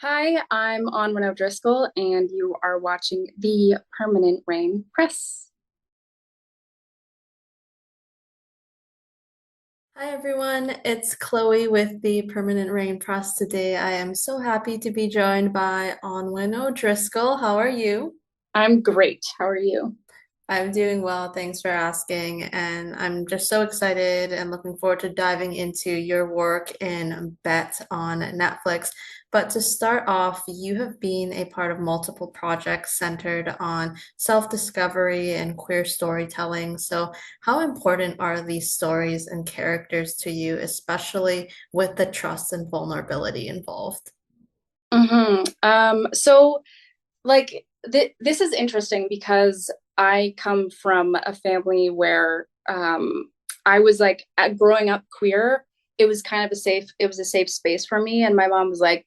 Hi, I'm Anwen O'Driscoll, and you are watching the Permanent Rain Press. Hi everyone, it's Chloe with the Permanent Rain Press today. I am so happy to be joined by Anwen O'Driscoll. How are you? I'm great. How are you? I'm doing well, thanks for asking. And I'm just so excited and looking forward to diving into your work in Bet on Netflix. But to start off, you have been a part of multiple projects centered on self-discovery and queer storytelling. So, how important are these stories and characters to you, especially with the trust and vulnerability involved? So like this is interesting because I come from a family where I was like growing up queer. It was a safe space for me, and my mom was like,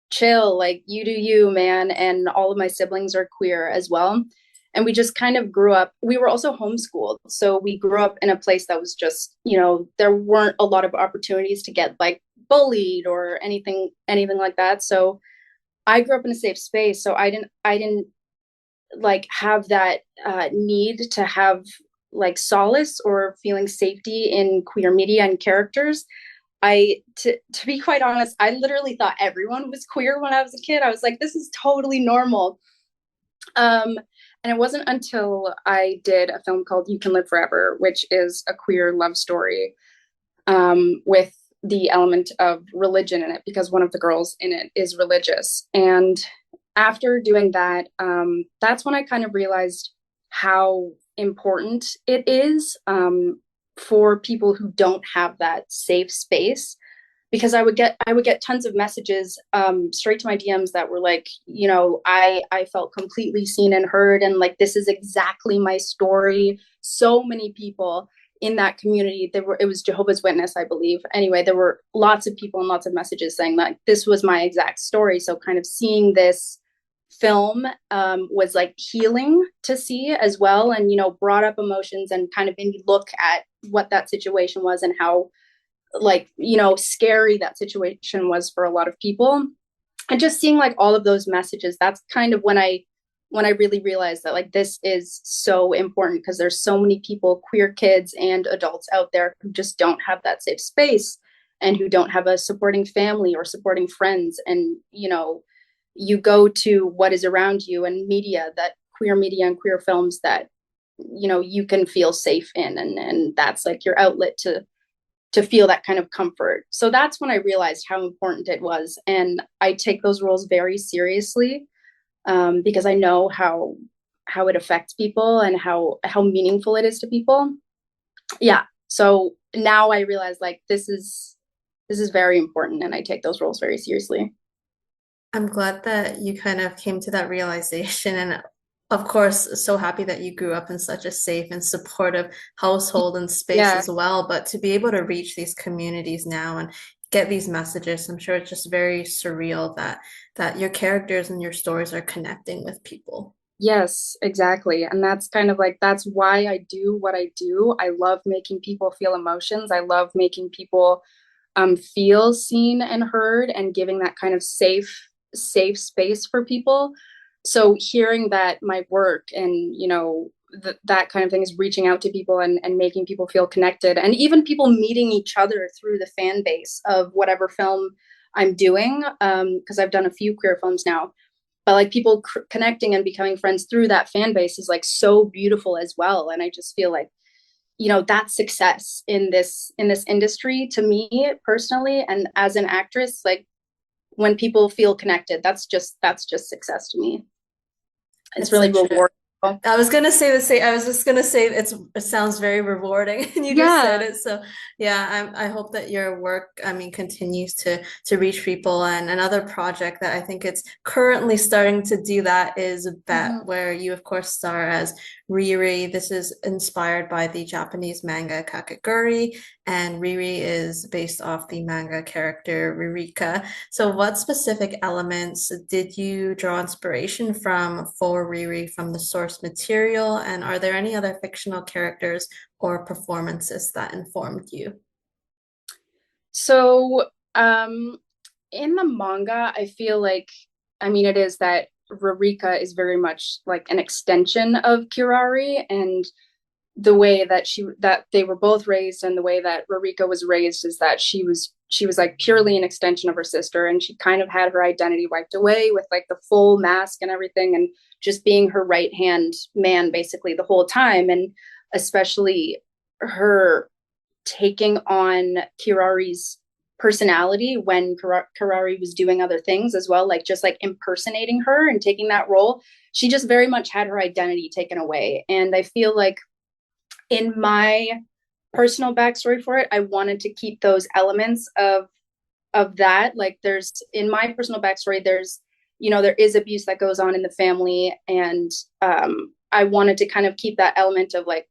chill, like you do you, man. And all of my siblings are queer as well. And we just kind of grew up. We were also homeschooled. So we grew up in a place that was just, there weren't a lot of opportunities to get like bullied or anything like that. So I grew up in a safe space. So I didn't like have that need to have like solace or feeling safety in queer media and characters. To be quite honest, I literally thought everyone was queer when I was a kid. I was like, this is totally normal. Um, and it wasn't until I did a film called You Can Live Forever, which is a queer love story with the element of religion in it, because one of the girls in it is religious. And after doing that, that's when I kind of realized how important it is for people who don't have that safe space, because I would get tons of messages straight to my DMs that were like, I felt completely seen and heard, and like this is exactly my story. So many people in that community, it was Jehovah's Witness, I believe. Anyway, there were lots of people and lots of messages saying that this was my exact story. So kind of seeing this film was like healing to see as well, and brought up emotions and kind of made me look at what that situation was and how like scary that situation was for a lot of people. And just seeing like all of those messages, that's kind of when I really realized that like this is so important, because there's so many people, queer kids and adults out there, who just don't have that safe space and who don't have a supporting family or supporting friends. And you go to what is around you and media, that queer media and queer films that you can feel safe in, and that's like your outlet to feel that kind of comfort. So that's when I realized how important it was. And I take those roles very seriously, because I know how it affects people and how meaningful it is to people. Yeah. So now I realize like this is very important, and I take those roles very seriously. I'm glad that you kind of came to that realization. And of course, so happy that you grew up in such a safe and supportive household and space Yeah. as well. But to be able to reach these communities now and get these messages, I'm sure it's just very surreal that your characters and your stories are connecting with people. Yes, exactly. And that's kind of like that's why I do what I do. I love making people feel emotions. I love making people feel seen and heard, and giving that kind of safe space for people. So hearing that my work and that kind of thing is reaching out to people, and making people feel connected, and even people meeting each other through the fan base of whatever film I'm doing, because I've done a few queer films now. But like people connecting and becoming friends through that fan base is like so beautiful as well. And I just feel like that's success in this industry to me personally, and as an actress, like when people feel connected, that's just success to me. It's It's really such a rewarding. I was gonna say the same. I was just gonna say it sounds very rewarding, and you just said Yeah. it. So yeah, I hope that your work, I mean, continues to reach people. And another project that I think it's currently starting to do that is Bet, Mhm. where you of course star as Riri. This is inspired by the Japanese manga Kakegurui, and Riri is based off the manga character Ririka. So, what specific elements did you draw inspiration from for Riri from the source material? And are there any other fictional characters or performances that informed you? So um in the manga, I feel like, I mean, it is that Ririka is very much like an extension of Kirari, and the way that they were both raised and the way that Ririka was raised is that she was like purely an extension of her sister, and she kind of had her identity wiped away with like the full mask and everything, and just being her right hand man basically the whole time. And especially her taking on Kirari's personality when Kirari was doing other things as well, like just like impersonating her and taking that role. She just very much had her identity taken away. And I feel like in my personal backstory for it, I wanted to keep those elements of that. Like there's in my personal backstory, there's there is abuse that goes on in the family, and I wanted to kind of keep that element of like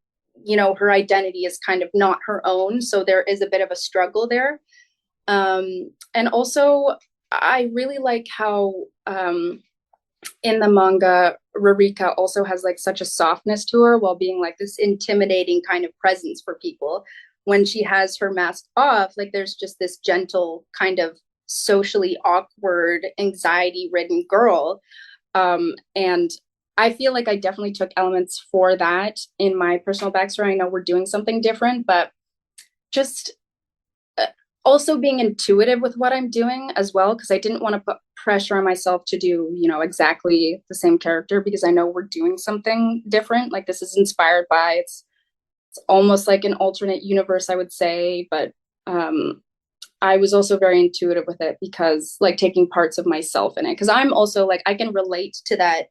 her identity is kind of not her own, so there is a bit of a struggle there. And also I really like how in the manga, Ririka also has like such a softness to her while being like this intimidating kind of presence for people. When she has her mask off, like there's just this gentle kind of socially awkward, anxiety ridden girl. And I feel like I definitely took elements for that in my personal backstory. I know we're doing something different, but just also being intuitive with what I'm doing as well, because I didn't want to put pressure on myself to do, exactly the same character, because I know we're doing something different. Like this is inspired by it's almost like an alternate universe, I would say, but I was also very intuitive with it because like taking parts of myself in it, because I'm also like I can relate to that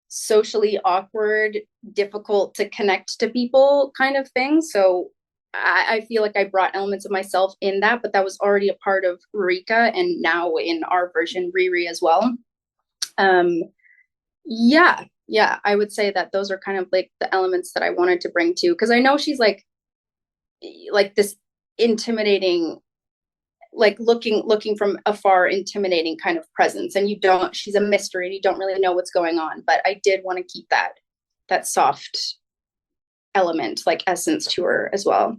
socially awkward, difficult to connect to people kind of thing. So I feel like I brought elements of myself in that, but that was already a part of Rika and now in our version, Riri as well. Um, yeah, yeah, I would say that those are kind of like the elements that I wanted to bring to, because I know she's like this intimidating, like looking from afar, intimidating kind of presence, and she's a mystery and you don't really know what's going on. But I did want to keep that soft element, like essence to her as well.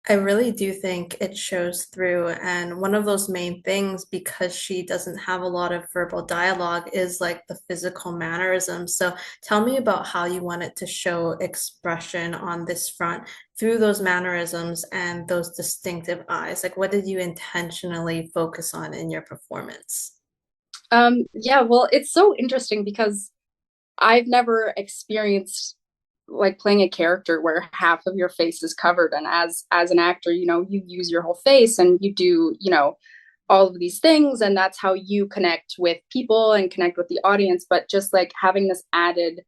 I really do think it shows through. And one of those main things, because she doesn't have a lot of verbal dialogue, is like the physical mannerisms. So tell me about how you wanted to show expression on this front through those mannerisms and those distinctive eyes. Like, what did you intentionally focus on in your performance? Yeah, well, it's so interesting because I've never experienced like playing a character where half of your face is covered, and as an actor, you use your whole face and you do, all of these things, and that's how you connect with people and connect with the audience. But just like having this added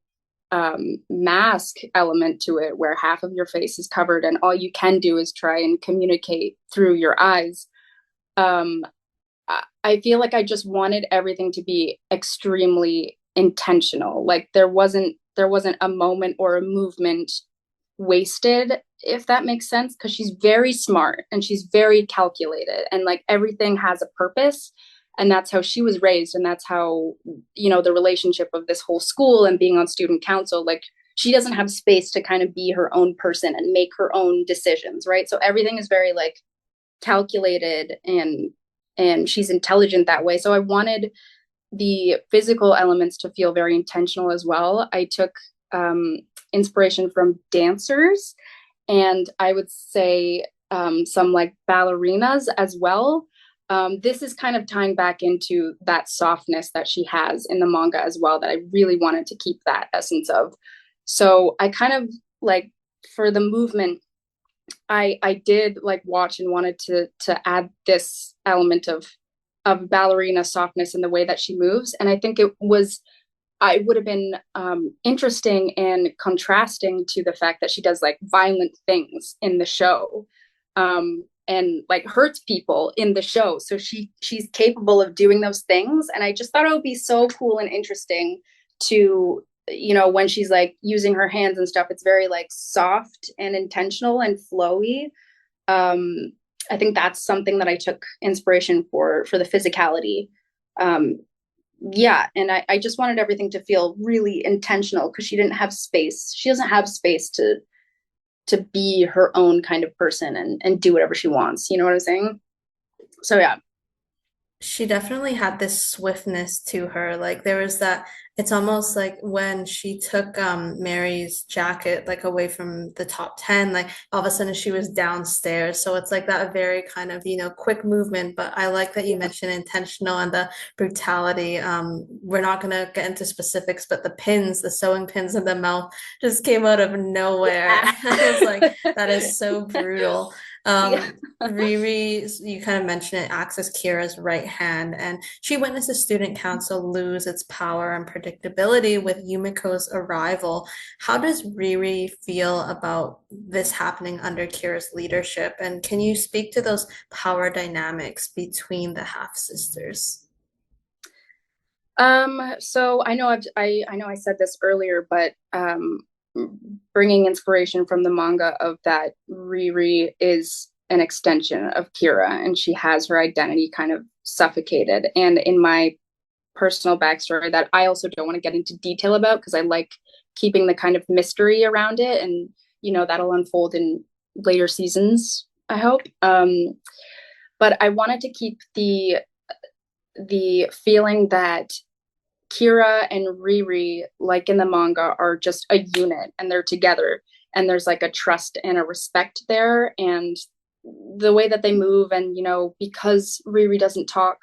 mask element to it where half of your face is covered and all you can do is try and communicate through your eyes. um I feel like I just wanted everything to be extremely intentional. Like there wasn't a moment or a movement wasted, if that makes sense, because she's very smart and she's very calculated, and like everything has a purpose, and that's how she was raised, and that's how the relationship of this whole school and being on student council, like she doesn't have space to kind of be her own person and make her own decisions, right? So everything is very like calculated, and she's intelligent that way. So I wanted the physical elements to feel very intentional as well. I took inspiration from dancers, and I would say some like ballerinas as well. This is kind of tying back into that softness that she has in the manga as well, that I really wanted to keep that essence of. So I kind of like, for the movement, I did like watch and wanted to add this element of ballerina softness in the way that she moves, and I think I would have been interesting and contrasting to the fact that she does like violent things in the show, and like hurts people in the show. So she's capable of doing those things, and I just thought it would be so cool and interesting to when she's like using her hands and stuff, it's very like soft and intentional and flowy. um I think that's something that I took inspiration for the physicality. um yeah, and I just wanted everything to feel really intentional because she doesn't have space to be her own kind of person and do whatever she wants, you know what I'm saying? So yeah. She definitely had this swiftness to her. Like there was that, it's almost like when she took Mary's jacket like away from the top 10, like all of a sudden she was downstairs. So it's like that very kind of, quick movement. But I like that you Yeah. mentioned intentional and the brutality. We're not gonna get into specifics, but the pins, the sewing pins in the mouth just came out of nowhere. I was like, that is so brutal. Yeah. Riri, you kind of mentioned it, acts as Kira's right hand, and she witnesses student council lose its power and predictability with Yumeko's arrival. How does Riri feel about this happening under Kira's leadership? And can you speak to those power dynamics between the half sisters? So I know I said this earlier, but bringing inspiration from the manga of that, Riri is an extension of Kira, and she has her identity kind of suffocated. And in my personal backstory that I also don't want to get into detail about because I like keeping the kind of mystery around it, and that'll unfold in later seasons, I hope. But I wanted to keep the feeling that Kira and Riri, like in the manga, are just a unit and they're together. And there's like a trust and a respect there. And the way that they move, and because Riri doesn't talk,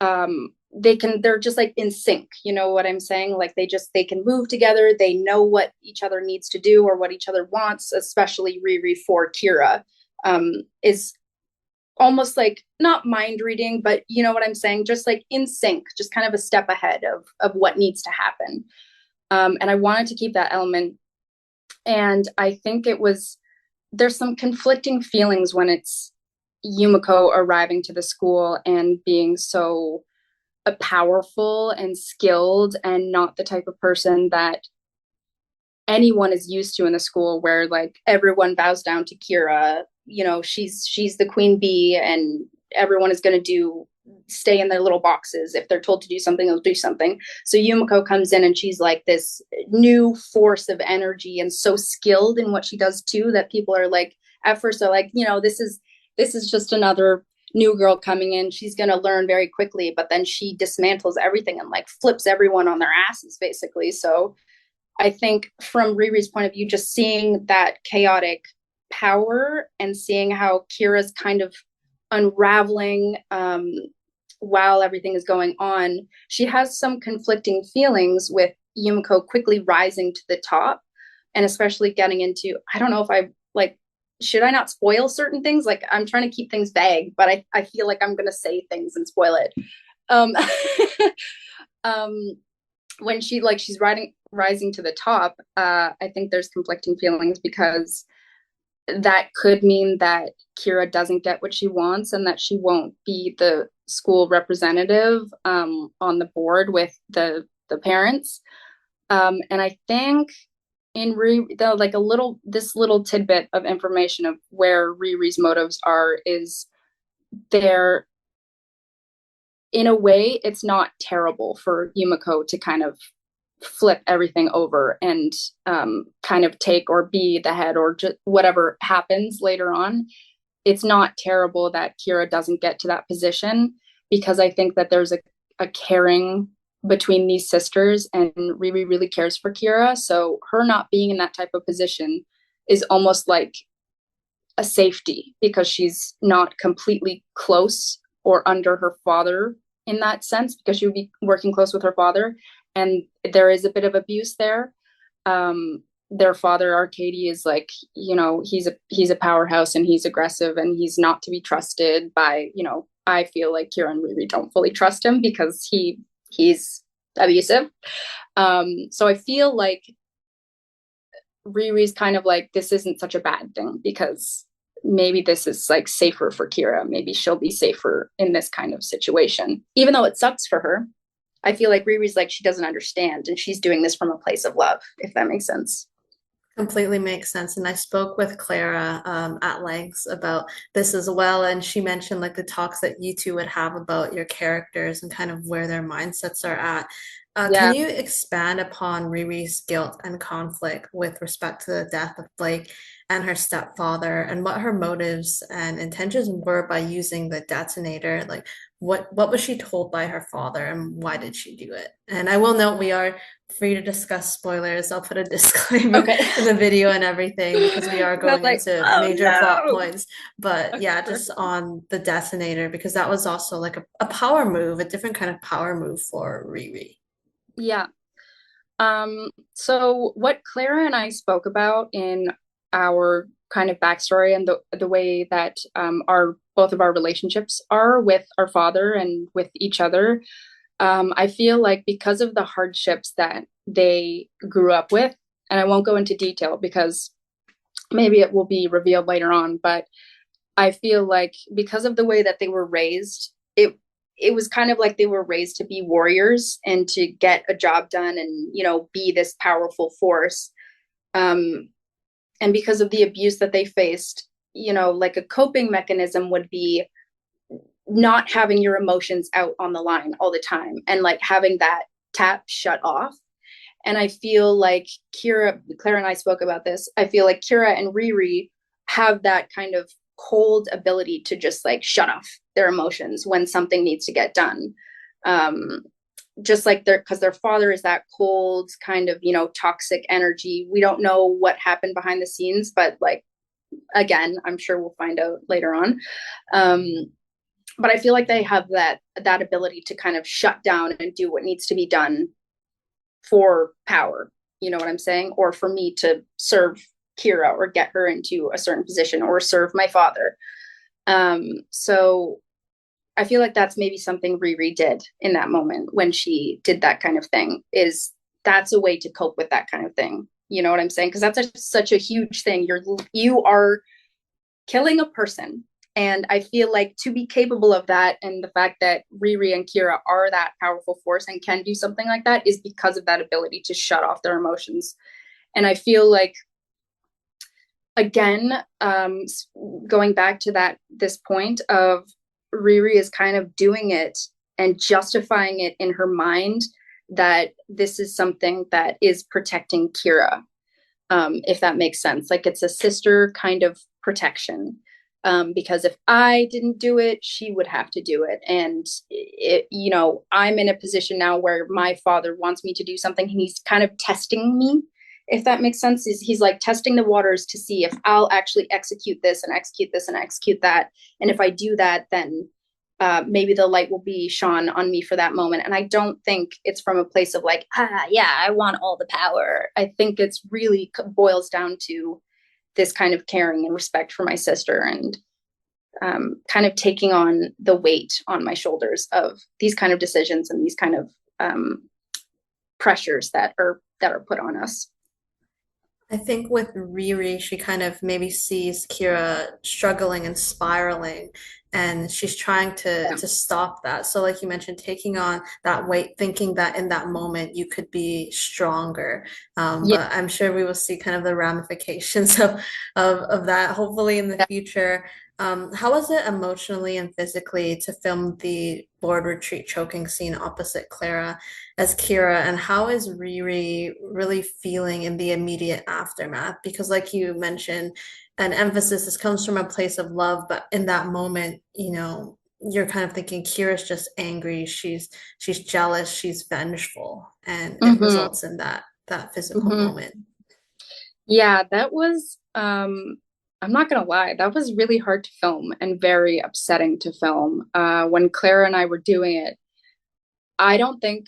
they're just like in sync. You know what I'm saying? Like they can move together. They know what each other needs to do or what each other wants, especially Riri for Kira. Is almost like not mind reading, but you know what I'm saying? Just like in sync, just kind of a step ahead of what needs to happen. And I wanted to keep that element. And I think there's some conflicting feelings when it's Yumeko arriving to the school and being so powerful and skilled and not the type of person that anyone is used to in the school where like everyone bows down to Kira. She's the queen bee, and everyone is going to do stay in their little boxes. If they're told to do something, they'll do something. So Yumiko comes in and she's like this new force of energy and so skilled in what she does too that people are like at first are like, this is just another new girl coming in. She's going to learn very quickly, but then she dismantles everything and like flips everyone on their asses basically. So I think from Riri's point of view, just seeing that chaotic power and seeing how Kira's kind of unraveling while everything is going on, she has some conflicting feelings with Yumiko quickly rising to the top, and especially getting into, I don't know if I like, should I not spoil certain things? Like I'm trying to keep things vague, but I feel like I'm going to say things and spoil it. Um, um, when she's rising to the top, I think there's conflicting feelings because that could mean that Kira doesn't get what she wants and that she won't be the school representative on the board with the parents. And I think like this little tidbit of information of where Riri's motives are is there. In a way, it's not terrible for Yumiko to kind of flip everything over and kind of take or be the head or just whatever happens later on. It's not terrible that Kira doesn't get to that position because I think that there's a caring between these sisters, and Riri really cares for Kira. So her not being in that type of position is almost like a safety because she's not completely close or under her father in that sense because she would be working close with her father, and there is a bit of abuse there. Their father Arcady is like, he's a powerhouse and he's aggressive and he's not to be trusted by, I feel like Kira and Riri don't fully trust him because he's abusive. So I feel like Riri's kind of like, this isn't such a bad thing because maybe this is like safer for Kira. Maybe she'll be safer in this kind of situation, even though it sucks for her. I feel like Riri's like, she doesn't understand and she's doing this from a place of love, if that makes sense. Completely makes sense. And I spoke with Clara at lengths about this as well. And she mentioned like the talks that you two would have about your characters and kind of where their mindsets are at. Can Yeah. you expand upon Riri's guilt and conflict with respect to the death of Blake and her stepfather and what her motives and intentions were by using the detonator? Like, what was she told by her father and why did she do it? And I will note we are free to discuss spoilers. I'll put a disclaimer Okay. in the video and everything because we are That's going like, into oh major plot no. points. But Okay, yeah, just perfect. on the detonator because that was also like a power move, a different kind of power move for Riri. Yeah. So what Clara and I spoke about in our kind of backstory and the way that our both of our relationships are with our father and with each other, I feel like because of the hardships that they grew up with, and I won't go into detail because maybe it will be revealed later on, but I feel like because of the way that they were raised, it was kind of like they were raised to be warriors and to get a job done and be this powerful force. Um, and because of the abuse that they faced, like a coping mechanism would be not having your emotions out on the line all the time and like having that tap shut off. And I feel like Clara and I spoke about this. I feel like Kira and Riri have that kind of cold ability to just like shut off their emotions when something needs to get done. Um, just like because their father is that cold kind of, toxic energy. We don't know what happened behind the scenes, but like, again, I'm sure we'll find out later on. Um, but I feel like they have that ability to kind of shut down and do what needs to be done for power. You know what I'm saying? Or for me to serve Kira or get her into a certain position or serve my father. So I feel like that's maybe something Riri did in that moment when she did that kind of thing. Is that's a way to cope with that kind of thing. You know what I'm saying? Because that's such a huge thing. You are killing a person. And I feel like to be capable of that, and the fact that Riri and Kira are that powerful force and can do something like that, is because of that ability to shut off their emotions. And I feel like, again, going back to this point of Riri is kind of doing it and justifying it in her mind that this is something that is protecting Kira, if that makes sense. Like it's a sister kind of protection. Because if I didn't do it, she would have to do it. And I'm in a position now where my father wants me to do something, and he's kind of testing me, if that makes sense. He's like testing the waters to see if I'll actually execute this and execute this and execute that. And if I do that, then maybe the light will be shone on me for that moment. And I don't think it's from a place of like, yeah, I want all the power. I think it's really boils down to this kind of caring and respect for my sister, and kind of taking on the weight on my shoulders of these kind of decisions and these kind of pressures that are put on us. I think with Riri, she kind of maybe sees Kira struggling and spiraling, and she's trying Yeah. to stop that. So, like you mentioned, taking on that weight, thinking that in that moment you could be stronger. Yeah. But I'm sure we will see kind of the ramifications of that hopefully in the future. How was it emotionally and physically to film the board retreat choking scene opposite Clara as Kira, and how is Riri really feeling in the immediate aftermath? Because, like you mentioned, an emphasis this comes from a place of love, but in that moment, you're kind of thinking Kira's just angry, she's jealous, she's vengeful, and it Mm-hmm. results in that physical Mm-hmm. moment. Yeah, that was I'm not gonna lie, that was really hard to film and very upsetting to film. When Clara and I were doing it, I don't think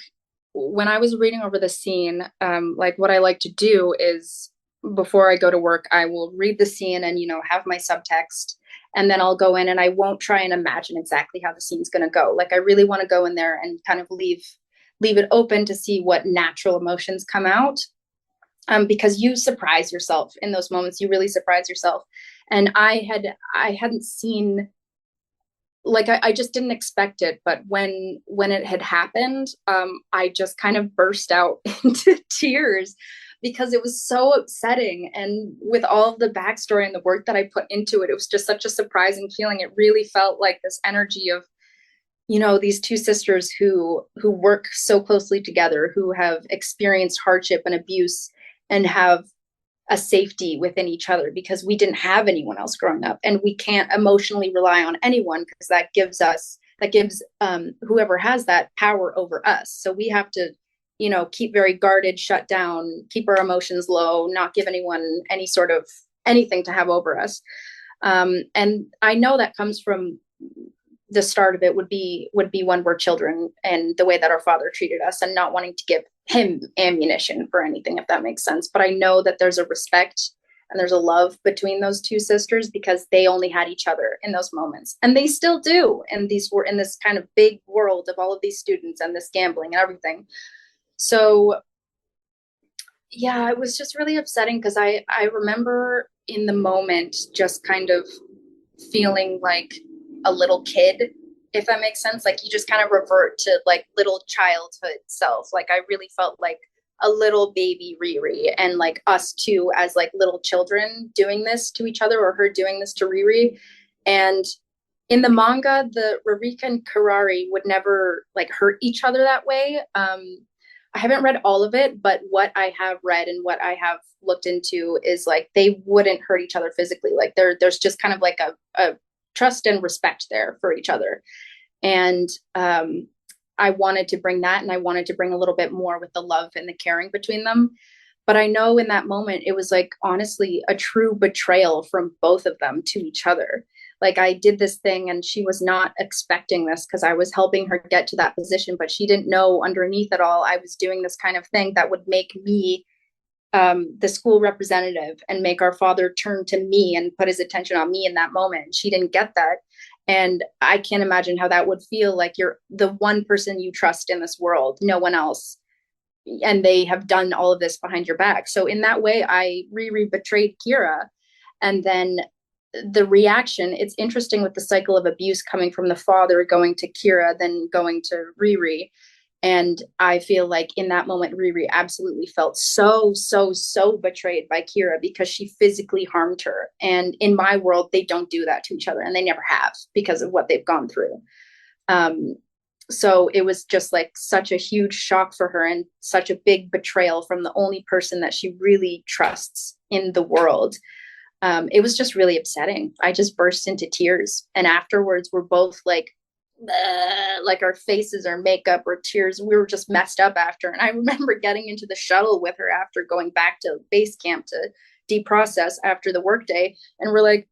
when I was reading over the scene, like what I like to do is before I go to work, I will read the scene and have my subtext, and then I'll go in and I won't try and imagine exactly how the scene's going to go. Like I really want to go in there and kind of leave it open to see what natural emotions come out. Because you surprise yourself in those moments, you really surprise yourself. And I hadn't seen, like I just didn't expect it, but when it had happened, I just kind of burst out into tears because it was so upsetting. And with all of the backstory and the work that I put into it, it was just such a surprising feeling. It really felt like this energy of these two sisters who work so closely together, who have experienced hardship and abuse, and have a safety within each other, because we didn't have anyone else growing up, and we can't emotionally rely on anyone because that gives us that gives whoever has that power over us. So we have to, keep very guarded, shut down, keep our emotions low, not give anyone any sort of anything to have over us. And I know that comes from the start of it would be when we're children and the way that our father treated us and not wanting to give him ammunition for anything, if that makes sense. But I know that there's a respect and there's a love between those two sisters because they only had each other in those moments, and they still do. And these were in this kind of big world of all of these students and this gambling and everything. So yeah, it was just really upsetting because I remember in the moment just kind of feeling like a little kid, if that makes sense. Like you just kind of revert to like little childhood self. Like I really felt like a little baby Riri, and like us two as like little children doing this to each other, or her doing this to Riri. And in the manga, the Ririka and Karari would never like hurt each other that way. I haven't read all of it, but what I have read and what I have looked into is like they wouldn't hurt each other physically. Like there's just kind of like a trust and respect there for each other. And I wanted to bring that, and I wanted to bring a little bit more with the love and the caring between them. But I know in that moment, it was like honestly a true betrayal from both of them to each other. Like I did this thing and she was not expecting this because I was helping her get to that position, but she didn't know underneath it all I was doing this kind of thing that would make me the school representative and make our father turn to me and put his attention on me in that moment. She didn't get that. And I can't imagine how that would feel, like you're the one person you trust in this world, no one else. And they have done all of this behind your back. So in that way, I betrayed Kira. And then the reaction, it's interesting with the cycle of abuse coming from the father going to Kira, then going to Riri. And I feel like in that moment, Riri absolutely felt so, so, so betrayed by Kira because she physically harmed her. And in my world, they don't do that to each other, and they never have because of what they've gone through. Um, so it was just like such a huge shock for her and such a big betrayal from the only person that she really trusts in the world. It was just really upsetting. I just burst into tears. And afterwards, we're both like our faces, our makeup, or tears. We were just messed up after. And I remember getting into the shuttle with her after going back to base camp to deprocess after the workday. And we're like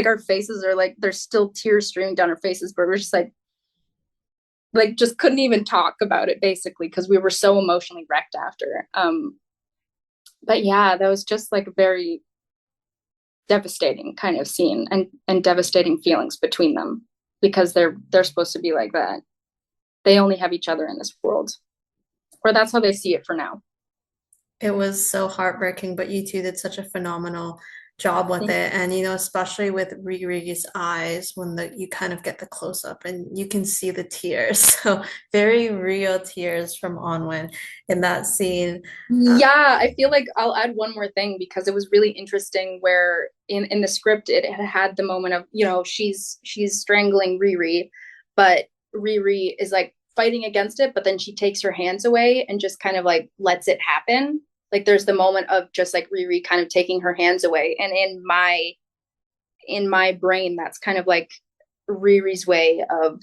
our faces are like, there's still tears streaming down our faces, but we're just like just couldn't even talk about it basically because we were so emotionally wrecked after. But yeah, that was just like a very devastating kind of scene and devastating feelings between them because they're supposed to be like that. They only have each other in this world, or that's how they see it for now. It was so heartbreaking, but you two did such a phenomenal job with it. And especially with Riri's eyes when you kind of get the close up and you can see the tears. So very real tears from Anwen in that scene. Yeah, I feel like I'll add one more thing because it was really interesting where in the script it had the moment of, she's strangling Riri, but Riri is like fighting against it, but then she takes her hands away and just kind of like lets it happen. Like there's the moment of just like Riri kind of taking her hands away. And in my brain, that's kind of like Riri's way of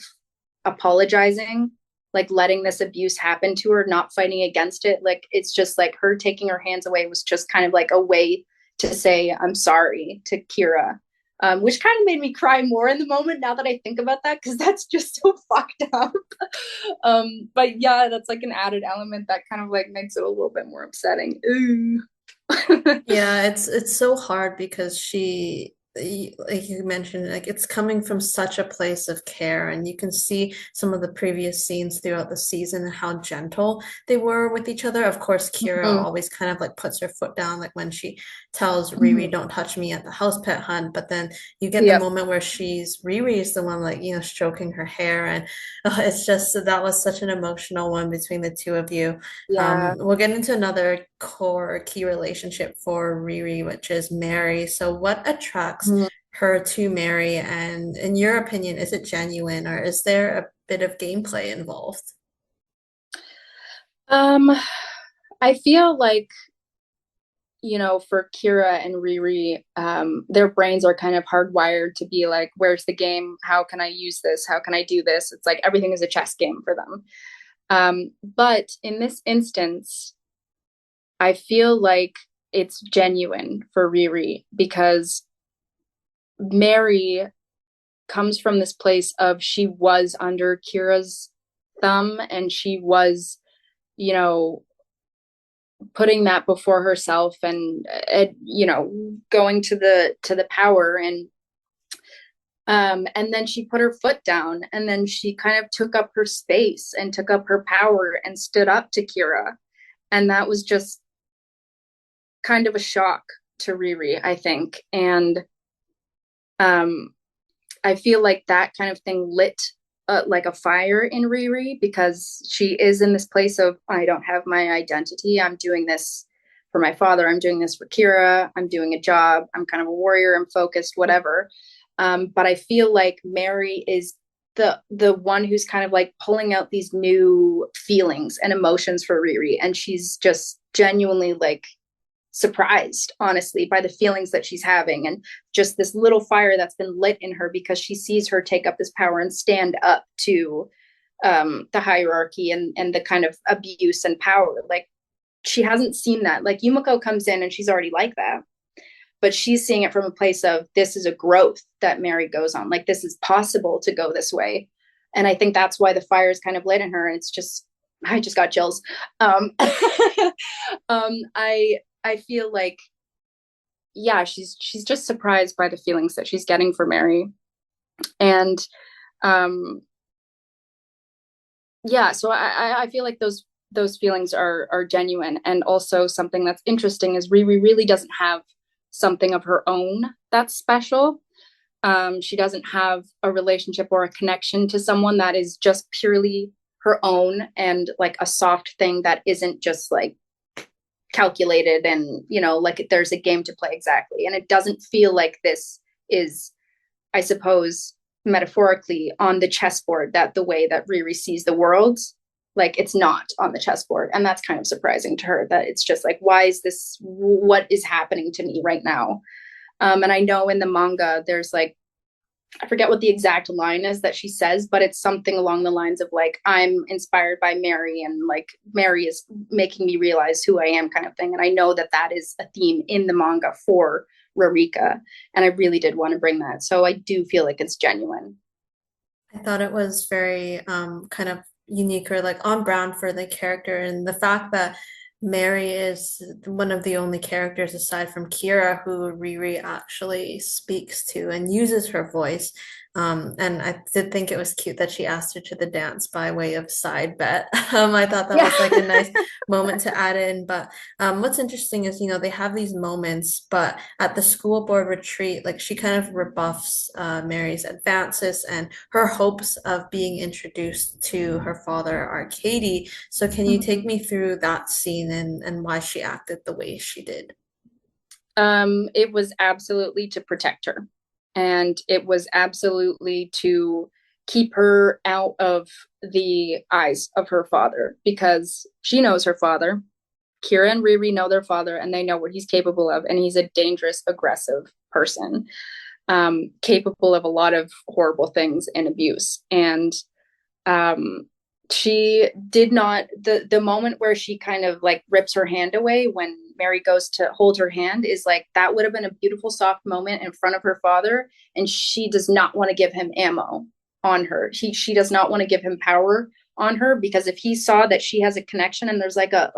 apologizing, like letting this abuse happen to her, not fighting against it. Like it's just like her taking her hands away was just kind of like a way to say I'm sorry to Kira, which kind of made me cry more in the moment now that I think about that because that's just so fucked up. But yeah, that's like an added element that kind of like makes it a little bit more upsetting. Ooh. Yeah, it's so hard because like you mentioned, like it's coming from such a place of care, and you can see some of the previous scenes throughout the season and how gentle they were with each other. Of course, Kira Mm-hmm. always kind of like puts her foot down, like when she tells Riri, Mm-hmm. "Don't touch me" at the house pet hunt. But then you get the Yep. moment where Riri is the one like stroking her hair, and it's just that was such an emotional one between the two of you. Yeah. We'll get into another core key relationship for Riri, which is Mary. So, what attracts Mm-hmm. her to Mary? And in your opinion, is it genuine or is there a bit of gameplay involved? Um, I feel like for Kira and Riri, their brains are kind of hardwired to be like, where's the game? How can I use this? How can I do this? It's like everything is a chess game for them. But in this instance, I feel like it's genuine for Riri because Mary comes from this place of she was under Kira's thumb and she was, you know, putting that before herself and going to the power and then she put her foot down and then she kind of took up her space and took up her power and stood up to Kira. And that was just kind of a shock to Riri, I think. And um, I feel like that kind of thing lit like a fire in Riri because she is in this place of, I don't have my identity. I'm doing this for my father. I'm doing this for Kira. I'm doing a job. I'm kind of a warrior. I'm focused, whatever. But I feel like Mary is the one who's kind of like pulling out these new feelings and emotions for Riri, and she's just genuinely like surprised, honestly, by the feelings that she's having and just this little fire that's been lit in her because she sees her take up this power and stand up to the hierarchy and the kind of abuse and power. Like she hasn't seen that. Like Yumeko comes in and she's already like that, but she's seeing it from a place of this is a growth that Mary goes on. Like this is possible to go this way. And I think that's why the fire is kind of lit in her. It's just, I just got chills. I feel like, yeah, she's just surprised by the feelings that she's getting for Mary. And um, yeah, so I feel like those feelings are genuine. And also something that's interesting is Riri really doesn't have something of her own that's special. She doesn't have a relationship or a connection to someone that is just purely her own and like a soft thing that isn't just like calculated and like there's a game to play exactly. And it doesn't feel like this is, I suppose, metaphorically on the chessboard that the way that Riri sees the world, like it's not on the chessboard. And that's kind of surprising to her that it's just like, why is this, what is happening to me right now? And I know in the manga there's like, I forget what the exact line is that she says, but it's something along the lines of like, I'm inspired by Mary and like Mary is making me realize who I am kind of thing. And I know that that is a theme in the manga for Ririka. And I really did want to bring that. So I do feel like it's genuine. I thought it was very kind of unique or like on brand for the character, and the fact that Mary is one of the only characters aside from Kira who Riri actually speaks to and uses her voice. And I did think it was cute that she asked her to the dance by way of side bet. I thought that Yeah. was like a nice moment to add in. But what's interesting is, they have these moments, but at the school board retreat, like she kind of rebuffs Mary's advances and her hopes of being introduced to her father, Arcady. So can you take me through that scene and why she acted the way she did? It was absolutely to protect her. And it was absolutely to keep her out of the eyes of her father because she knows her father. Kira and Riri know their father and they know what he's capable of. And he's a dangerous, aggressive person, capable of a lot of horrible things and abuse. And um, she did not, the moment where she kind of like rips her hand away when Mary goes to hold her hand is like that would have been a beautiful soft moment in front of her father, and she does not want to give him ammo on her. She does not want to give him power on her because if he saw that she has a connection and there's like a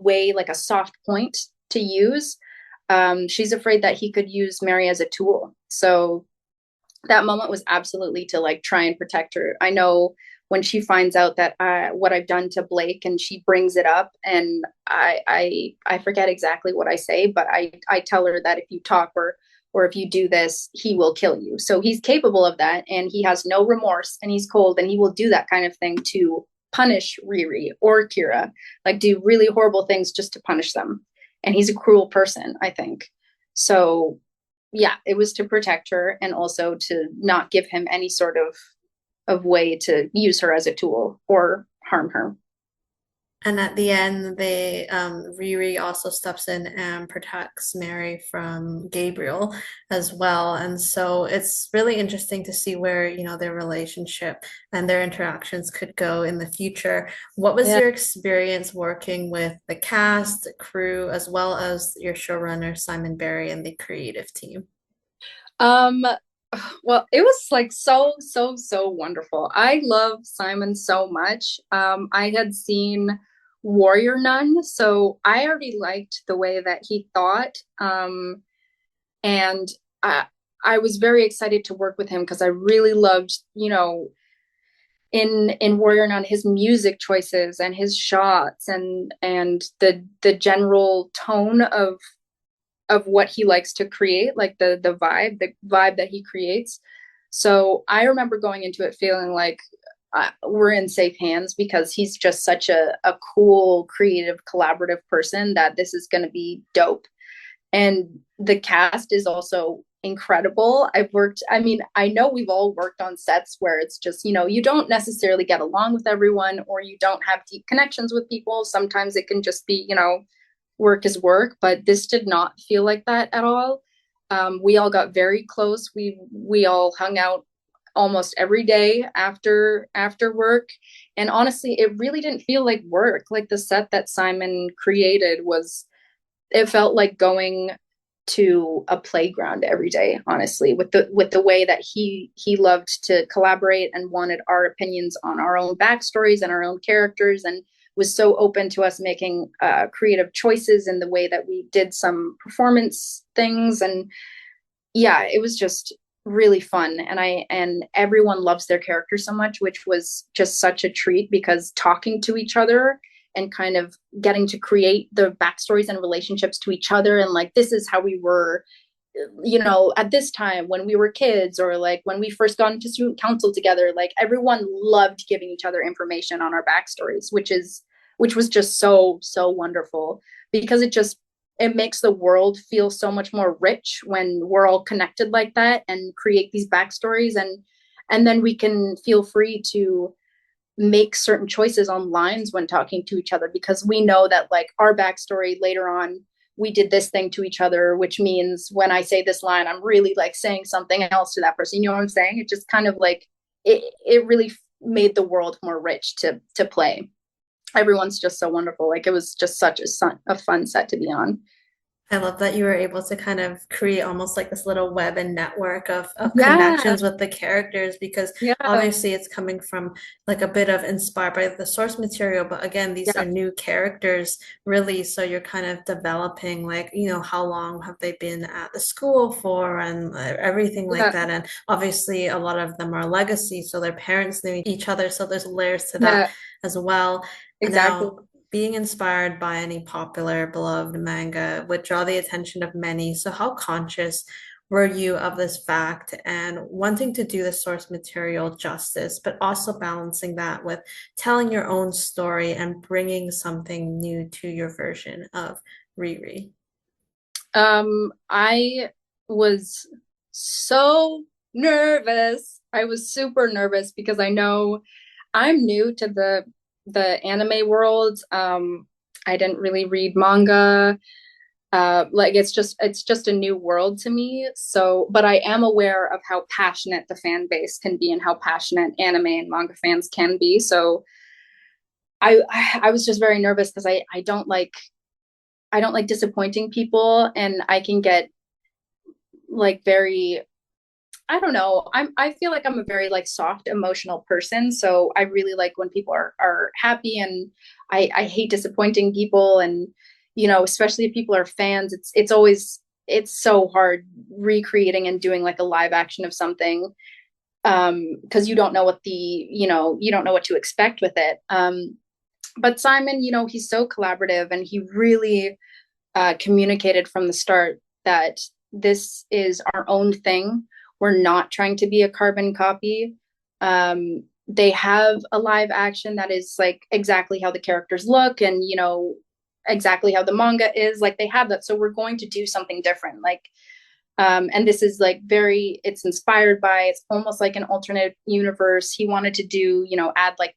way, like a soft point to use, she's afraid that he could use Mary as a tool. So that moment was absolutely to like try and protect her. I know when she finds out that what I've done to Blake, and she brings it up, and I forget exactly what I say, but I tell her that if you talk or if you do this, he will kill you. So he's capable of that, and he has no remorse, and he's cold, and he will do that kind of thing to punish Riri or Kira, like do really horrible things just to punish them. And he's a cruel person, I think. So yeah, it was to protect her and also to not give him any sort of way to use her as a tool or harm her. And at the end, Riri also steps in and protects Mary from Gabriel as well. And so it's really interesting to see where, their relationship and their interactions could go in the future. What was Yeah. your experience working with the cast, the crew, as well as your showrunner, Simon Barry, and the creative team? Um, well, it was like so wonderful. I love Simon so much. I had seen Warrior Nun, so I already liked the way that he thought. And I was very excited to work with him because I really loved, in Warrior Nun, his music choices and his shots and the general tone of what he likes to create, like the vibe that he creates. So I remember going into it feeling like we're in safe hands because he's just such a cool, creative, collaborative person that this is going to be dope. And the cast is also incredible. I mean, I know we've all worked on sets where it's just, you don't necessarily get along with everyone or you don't have deep connections with people. Sometimes it can just be, work is work, but this did not feel like that at all. We all got very close. We all hung out almost every day after work, and honestly, it really didn't feel like work. Like the set that Simon created was, it felt like going to a playground every day, honestly, with the way that he loved to collaborate and wanted our opinions on our own backstories and our own characters, and was so open to us making creative choices in the way that we did some performance things. And yeah, it was just really fun, and everyone loves their character so much, which was just such a treat because talking to each other and kind of getting to create the backstories and relationships to each other, and like, this is how we were, at this time when we were kids, or like when we first got into student council together. Like, everyone loved giving each other information on our backstories, which was just so wonderful, because it makes the world feel so much more rich when we're all connected like that and create these backstories, and then we can feel free to make certain choices on lines when talking to each other, because we know that, like, our backstory later on, we did this thing to each other, which means when I say this line, I'm really like saying something else to that person. You know what I'm saying? It just kind of like, it really made the world more rich to play. Everyone's just so wonderful. Like, it was just such a fun set to be on. I love that you were able to kind of create almost like this little web and network of Yeah, connections with the characters because yeah, obviously it's coming from like a bit of inspired by the source material, but again, these are yeah, new characters really, so you're kind of developing like, how long have they been at the school for and everything like yeah, that. And obviously a lot of them are legacy, so their parents knew each other, so there's layers to that yeah, as well. exactly. Now, being inspired by any popular, beloved manga would draw the attention of many. So, how conscious were you of this fact and wanting to do the source material justice, but also balancing that with telling your own story and bringing something new to your version of Riri? I was so nervous. I was super nervous because I know I'm new to the anime world. I didn't really read manga. Like, it's just a new world to me. So, but I am aware of how passionate the fan base can be and how passionate anime and manga fans can be. So I was just very nervous because I don't like disappointing people, and I can get like very, I don't know. I feel like I'm a very like soft emotional person, so I really like when people are happy, and I hate disappointing people, and especially if people are fans, it's so hard recreating and doing like a live action of something, because you don't know you don't know what to expect with it. But Simon, he's so collaborative, and he really communicated from the start that this is our own thing. We're not trying to be a carbon copy. They have a live action that is like exactly how the characters look, and exactly how the manga is. Like, they have that, so we're going to do something different. Like, and this is like it's inspired by, it's almost like an alternate universe. He wanted to do, add like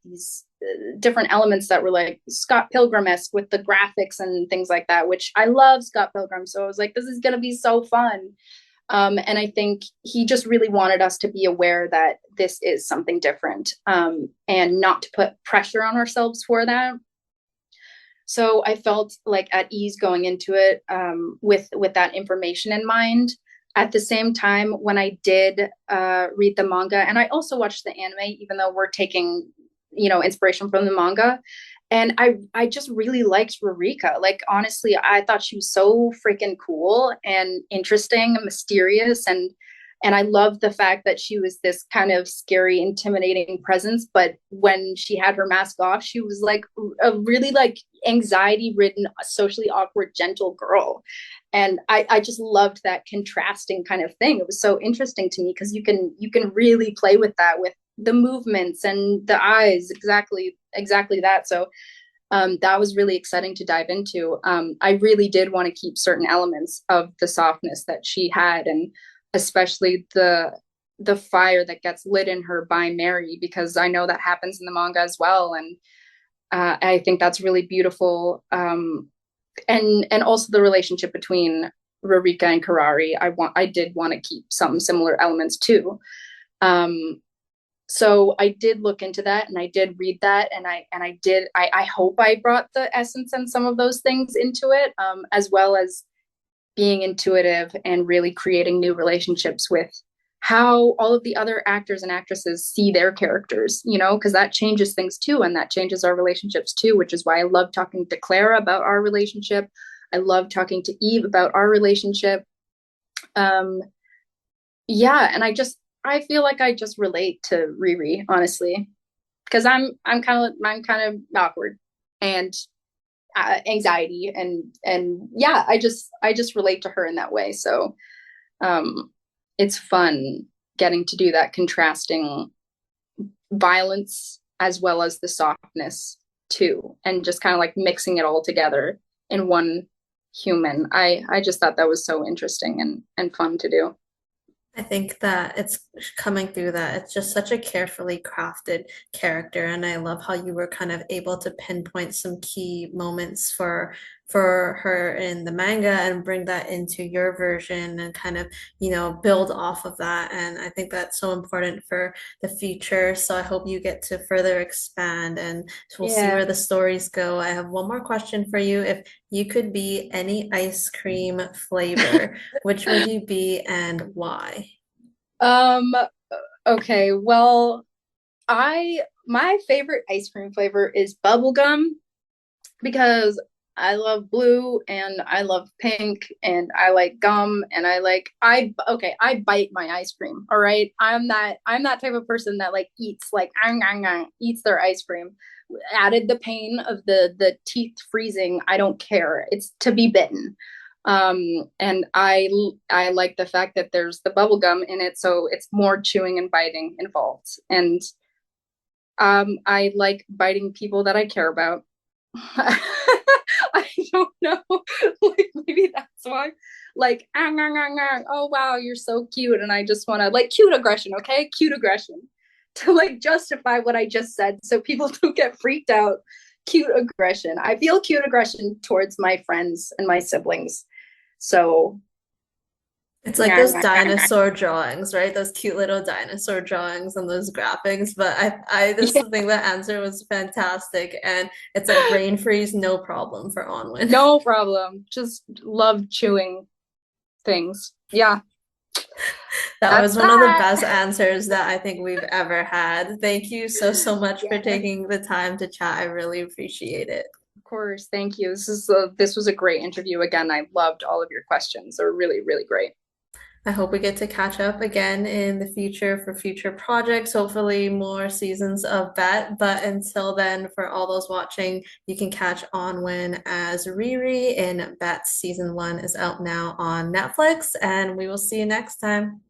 different elements that were like Scott Pilgrim-esque with the graphics and things like that, which I love Scott Pilgrim. So I was like, this is gonna be so fun. And I think he just really wanted us to be aware that this is something different, and not to put pressure on ourselves for that. So I felt like at ease going into it, with that information in mind. At the same time, when I did read the manga, and I also watched the anime, even though we're taking, inspiration from the manga, and I just really liked Ririka. Like honestly, I thought she was so freaking cool and interesting and mysterious, and I loved the fact that she was this kind of scary, intimidating presence. But when she had her mask off, she was like a really like anxiety ridden, socially awkward, gentle girl. And I just loved that contrasting kind of thing. It was so interesting to me because you can really play with that, with the movements and the eyes, exactly that. So that was really exciting to dive into. I really did want to keep certain elements of the softness that she had, and especially the fire that gets lit in her by Mary, because I know that happens in the manga as well, and I think that's really beautiful. And also the relationship between Ririka and Karari. I did want to keep some similar elements too. Um, so I did look into that, and I did read that, and I hope I brought the essence and some of those things into it, as well as being intuitive and really creating new relationships with how all of the other actors and actresses see their characters, because that changes things too, and that changes our relationships too, which is why I love talking to Clara about our relationship. I love talking to Eve about our relationship. um yeah, and I feel like I just relate to Riri, honestly, because I'm kind of awkward and anxiety, and yeah, I just relate to her in that way. So um it's fun getting to do that contrasting violence as well as the softness too, and just kind of like mixing it all together in one human. I just thought that was so interesting and fun to do. I think that it's coming through that it's just such a carefully crafted character, and I love how you were kind of able to pinpoint some key moments for her in the manga and bring that into your version and kind of, build off of that. And I think that's so important for the future. So I hope you get to further expand and we'll see Yeah. where the stories go. I have one more question for you. If you could be any ice cream flavor, which would you be and why? um okay, well, I my favorite ice cream flavor is bubblegum, because I love blue and I love pink and I like gum, and I bite my ice cream. All right. I'm that type of person that like eats like eats their ice cream. Added the pain of the teeth freezing, I don't care. It's to be bitten. And I like the fact that there's the bubble gum in it, so it's more chewing and biting involved. And I like biting people that I care about. I don't know. Like maybe that's why. Like, oh wow, you're so cute, and I just want to like cute aggression, okay? Cute aggression to like justify what I just said, so people don't get freaked out. Cute aggression. I feel cute aggression towards my friends and my siblings. So, It's like those dinosaur drawings, right? Those cute little dinosaur drawings and those graphics. But I just yeah, think the answer was fantastic, and it's like brain freeze, no problem for Onwin. no problem. Just love chewing things. Yeah, That that's was one of the that. best answers that I think we've ever had. Thank you so much for Yeah. taking the time to chat. I really appreciate it. Of course, thank you. This was a great interview. Again, I loved all of your questions. They're really, really great. I hope we get to catch up again in the future for future projects, hopefully more seasons of Bet. But until then, for all those watching, you can catch Onwin as Riri in Bet. Season 1 is out now on Netflix, and we will see you next time.